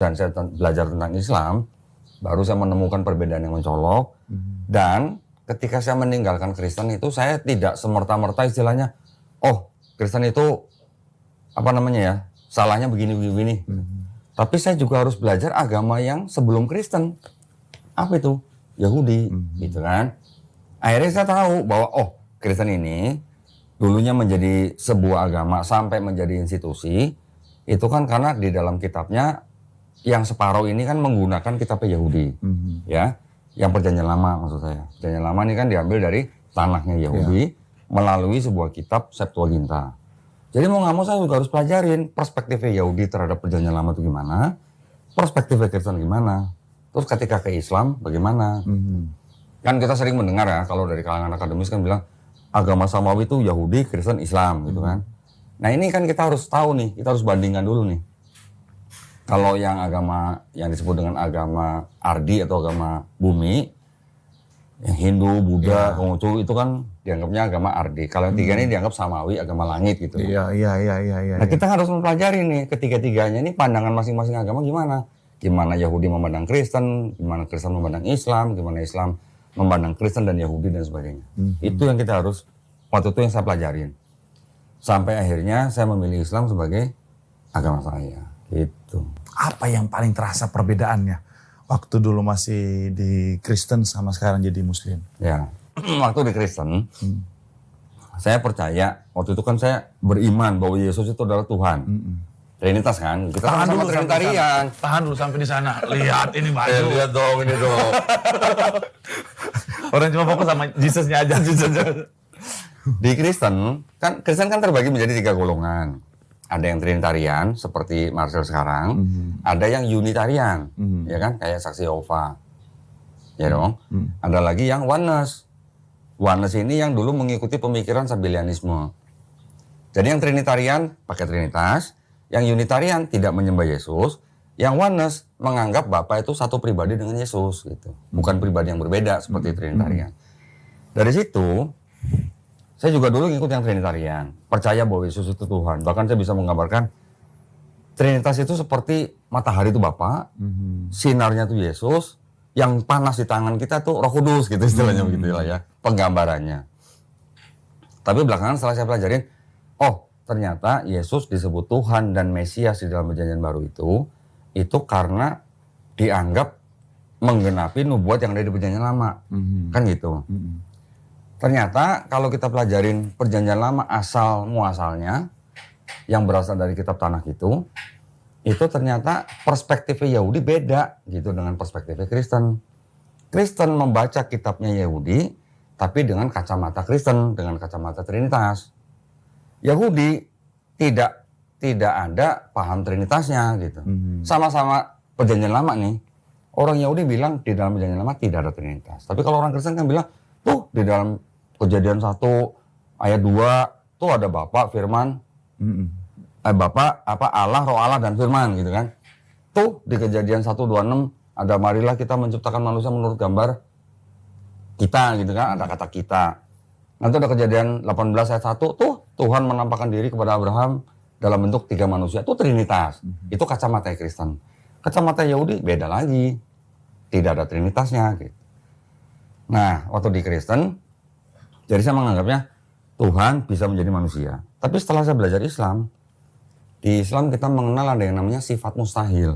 dan saya belajar tentang Islam, baru saya menemukan perbedaan yang mencolok. Dan ketika saya meninggalkan Kristen itu, saya tidak semerta-merta istilahnya, oh Kristen itu apa namanya ya, salahnya begini. Tapi saya juga harus belajar agama yang sebelum Kristen. Apa itu? Yahudi, gitu kan. Akhirnya saya tahu bahwa oh Kristen ini dulunya menjadi sebuah agama sampai menjadi institusi, itu kan karena di dalam kitabnya yang separuh ini kan menggunakan kitab Yahudi, ya, yang perjanjian lama maksud saya. Perjanjian lama ini kan diambil dari tanahnya Yahudi melalui sebuah kitab Septuaginta. Jadi mau nggak mau saya juga harus pelajarin perspektifnya Yahudi terhadap perjanjian lama itu gimana, perspektifnya Kristen gimana, terus ketika ke Islam bagaimana. Kan kita sering mendengar ya kalau dari kalangan akademis kan bilang agama samawi itu Yahudi, Kristen, Islam gitu kan. Nah ini kan kita harus tahu nih, kita harus bandingkan dulu nih. Kalau yang agama yang disebut dengan agama Ardi atau agama bumi, yang Hindu, Buddha, Konghucu itu kan dianggapnya agama Ardi. Kalau yang tiga ini dianggap samawi, agama langit gitu. Iya. Nah kita harus mempelajari nih ketiga-tiganya ini pandangan masing-masing agama gimana. Gimana Yahudi memandang Kristen, gimana Kristen memandang Islam, gimana Islam memandang Kristen dan Yahudi dan sebagainya. Itu yang kita harus, waktu itu yang saya pelajarin. Sampai akhirnya saya memilih Islam sebagai agama saya. Gitu. Apa yang paling terasa perbedaannya waktu dulu masih di Kristen sama sekarang jadi Muslim? Ya, waktu di Kristen, saya percaya, waktu itu kan saya beriman bahwa Yesus itu adalah Tuhan. Trinitas kan, kita Tahan sama dulu Trinitarian. Tahan dulu sampai di sana. Lihat ini baju. Lihat dong, ini dong. Orang cuma fokus sama Jesusnya aja. Di Kristen kan terbagi menjadi 3 golongan. Ada yang Trinitarian seperti Marcel sekarang, ada yang Unitarian, ya kan, kayak Saksi Yehova, ya dong. Ada lagi yang Oneness. Oneness ini yang dulu mengikuti pemikiran Sabellianisme. Jadi yang Trinitarian pakai Trinitas, yang Unitarian tidak menyembah Yesus, yang Oneness menganggap Bapa itu satu pribadi dengan Yesus, gitu, bukan pribadi yang berbeda seperti Trinitarian. Dari situ saya juga dulu ngikut yang Trinitarian, percaya bahwa Yesus itu Tuhan. Bahkan saya bisa menggambarkan Trinitas itu seperti matahari itu Bapa, sinarnya itu Yesus, yang panas di tangan kita tuh Roh Kudus gitu istilahnya begitu lah ya, penggambarannya. Tapi belakangan setelah saya pelajarin, oh ternyata Yesus disebut Tuhan dan Mesias di dalam perjanjian baru itu karena dianggap menggenapi nubuat yang ada di perjanjian lama, kan gitu. Ternyata kalau kita pelajarin perjanjian lama asal muasalnya yang berasal dari kitab Tanakh itu ternyata perspektifnya Yahudi beda gitu dengan perspektifnya Kristen. Kristen membaca kitabnya Yahudi tapi dengan kacamata Kristen, dengan kacamata Trinitas. Yahudi tidak ada paham Trinitasnya gitu. Sama-sama perjanjian lama nih. Orang Yahudi bilang di dalam perjanjian lama tidak ada Trinitas. Tapi kalau orang Kristen kan bilang tuh di dalam Kejadian 1 ayat 2 tuh ada Bapa, Firman, Bapa, Allah, Roh Allah dan Firman gitu kan. Tuh di Kejadian 1:26 ada marilah kita menciptakan manusia menurut gambar kita gitu kan, ada kata kita. Nanti ada Kejadian 18 ayat 1 tuh Tuhan menampakkan diri kepada Abraham dalam bentuk 3 manusia. Itu Trinitas. Itu kacamata Kristen. Kacamata Yahudi beda lagi. Tidak ada Trinitasnya gitu. Nah, waktu di Kristen jadi saya menganggapnya Tuhan bisa menjadi manusia. Tapi setelah saya belajar Islam, di Islam kita mengenal ada yang namanya sifat mustahil.